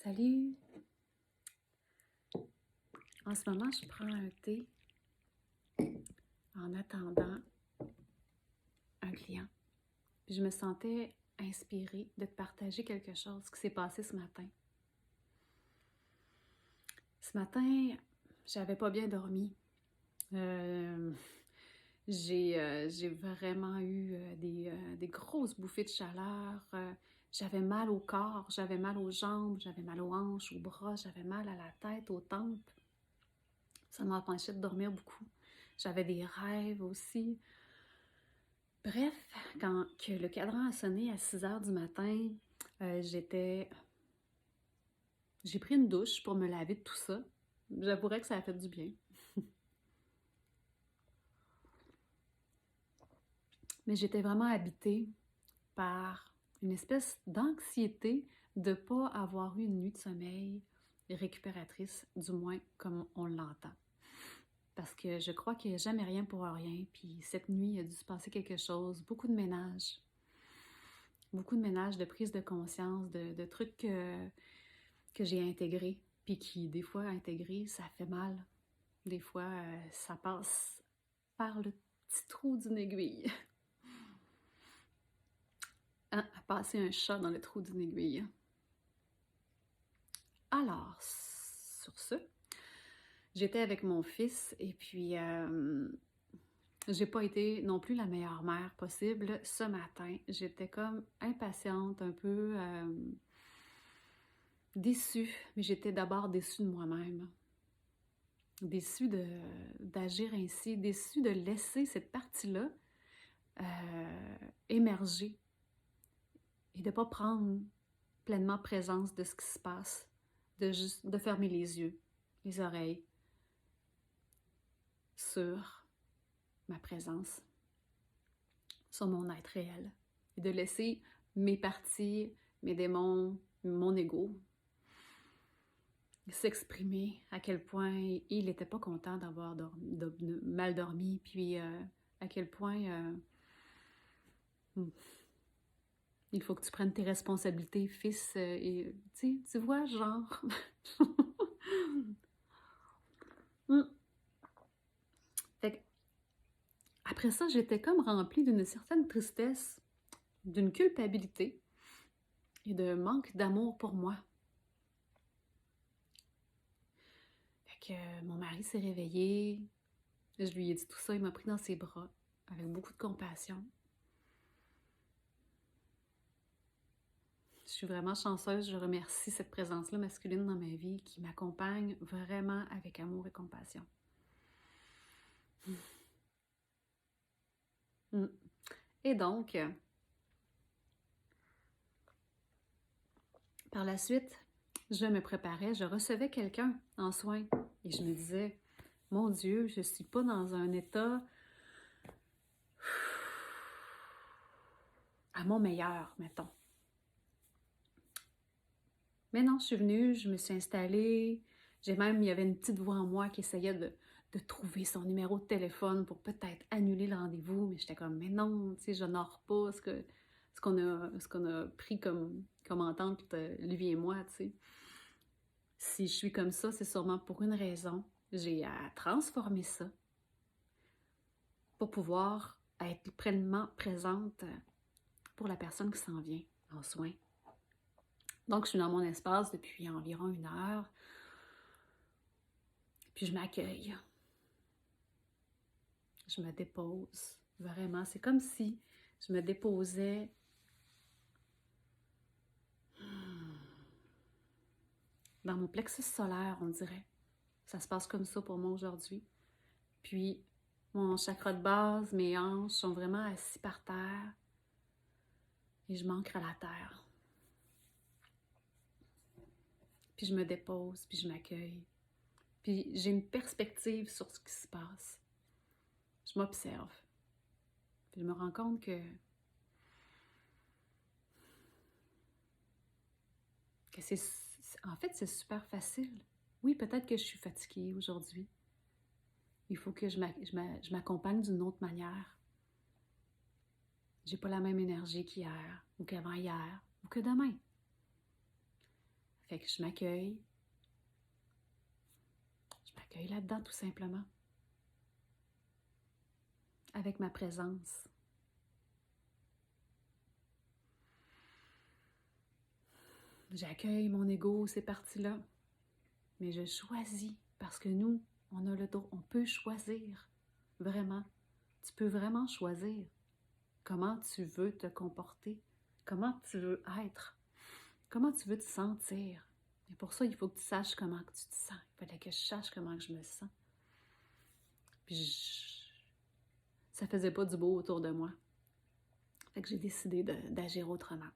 Salut! En ce moment, je prends un thé en attendant un client. Puis je me sentais inspirée de te partager quelque chose qui s'est passé ce matin. Ce matin, j'avais pas bien dormi. J'ai vraiment eu des grosses bouffées de chaleur. J'avais mal au corps, j'avais mal aux jambes, j'avais mal aux hanches, aux bras, j'avais mal à la tête, aux tempes. Ça m'empêchait de dormir beaucoup. J'avais des rêves aussi. Bref, quand que le cadran a sonné à 6 heures du matin, j'ai pris une douche pour me laver de tout ça. J'avouerais que ça a fait du bien. Mais j'étais vraiment habitée par une espèce d'anxiété de ne pas avoir eu une nuit de sommeil récupératrice, du moins comme on l'entend. Parce que je crois qu'il n'y a jamais rien pour rien, puis cette nuit, il a dû se passer quelque chose, beaucoup de ménage. Beaucoup de ménage, de prise de conscience, de trucs que j'ai intégrés, puis qui, des fois, intégrés, ça fait mal. Des fois, ça passe par le petit trou d'une aiguille. Hein, à passer un chat dans le trou d'une aiguille. Alors, sur ce, j'étais avec mon fils et puis j'ai pas été non plus la meilleure mère possible ce matin. J'étais comme impatiente, un peu déçue, mais j'étais d'abord déçue de moi-même. Déçue d'agir ainsi, déçue de laisser cette partie-là émerger et de ne pas prendre pleinement présence de ce qui se passe, de fermer les yeux, les oreilles sur ma présence, sur mon être réel et de laisser mes parties, mes démons, mon ego s'exprimer à quel point il n'était pas content d'avoir mal dormi, puis à quel point il faut que tu prennes tes responsabilités, fils, et tu vois, genre. Fait que, après ça, j'étais comme remplie d'une certaine tristesse, d'une culpabilité et de manque d'amour pour moi. Fait que mon mari s'est réveillé, je lui ai dit tout ça, il m'a pris dans ses bras avec beaucoup de compassion. Je suis vraiment chanceuse, je remercie cette présence-là masculine dans ma vie qui m'accompagne vraiment avec amour et compassion. Et donc, par la suite, je me préparais, je recevais quelqu'un en soins et je me disais, mon Dieu, je ne suis pas dans un état à mon meilleur, mettons. Mais non, je suis venue, je me suis installée, il y avait une petite voix en moi qui essayait de trouver son numéro de téléphone pour peut-être annuler le rendez-vous, mais j'étais comme, mais non, tu sais, j'honore pas ce qu'on a pris comme entente, lui et moi, tu sais. Si je suis comme ça, c'est sûrement pour une raison. J'ai à transformer ça pour pouvoir être pleinement présente pour la personne qui s'en vient en soins. Donc, je suis dans mon espace depuis environ 1 heure. Puis je m'accueille. Je me dépose. Vraiment, c'est comme si je me déposais dans mon plexus solaire, on dirait. Ça se passe comme ça pour moi aujourd'hui. Puis, mon chakra de base, mes hanches sont vraiment assis par terre. Et je m'ancre à la terre. Puis je me dépose, puis je m'accueille. Puis j'ai une perspective sur ce qui se passe. Je m'observe. Puis je me rends compte que en fait, c'est super facile. Oui, peut-être que je suis fatiguée aujourd'hui. Il faut que je m'accompagne d'une autre manière. J'ai pas la même énergie qu'hier, ou qu'avant-hier, ou que demain. Fait que je m'accueille. Je m'accueille là-dedans tout simplement. Avec ma présence. J'accueille mon ego, ces parties-là. Mais je choisis parce que nous, on a le droit, on peut choisir. Vraiment. Tu peux vraiment choisir comment tu veux te comporter, comment tu veux être, comment tu veux te sentir. Et pour ça, il faut que tu saches comment que tu te sens. Il fallait que je sache comment que je me sens. Puis ça faisait pas du beau autour de moi. Fait que j'ai décidé d'agir autrement.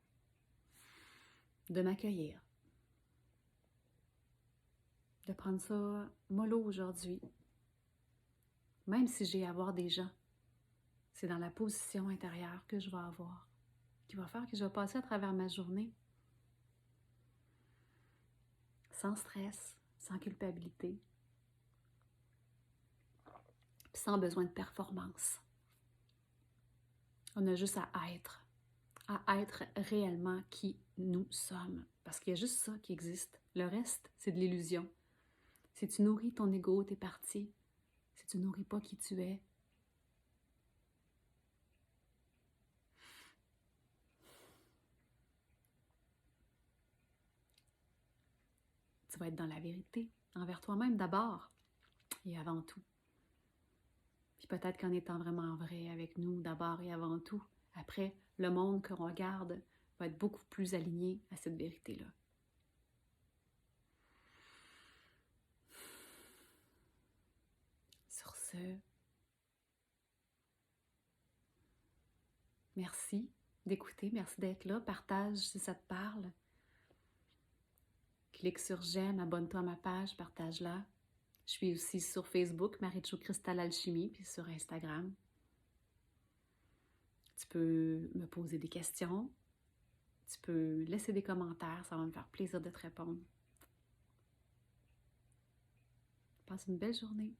De m'accueillir. De prendre ça mollo aujourd'hui. Même si j'ai à voir des gens, c'est dans la position intérieure que je vais avoir, qui va faire que je vais passer à travers ma journée sans stress, sans culpabilité, puis sans besoin de performance. On a juste à être réellement qui nous sommes. Parce qu'il y a juste ça qui existe. Le reste, c'est de l'illusion. Si tu nourris ton ego, t'es parti. Si tu nourris pas qui tu es, tu vas être dans la vérité, envers toi-même d'abord et avant tout. Puis peut-être qu'en étant vraiment vrai avec nous d'abord et avant tout, après, le monde qu'on regarde va être beaucoup plus aligné à cette vérité-là. Sur ce, merci d'écouter, merci d'être là. Partage si ça te parle. Clique sur j'aime, abonne-toi à ma page, partage-la. Je suis aussi sur Facebook, Marie-Jo Cristal Alchimie, puis sur Instagram. Tu peux me poser des questions. Tu peux laisser des commentaires, ça va me faire plaisir de te répondre. Passe une belle journée.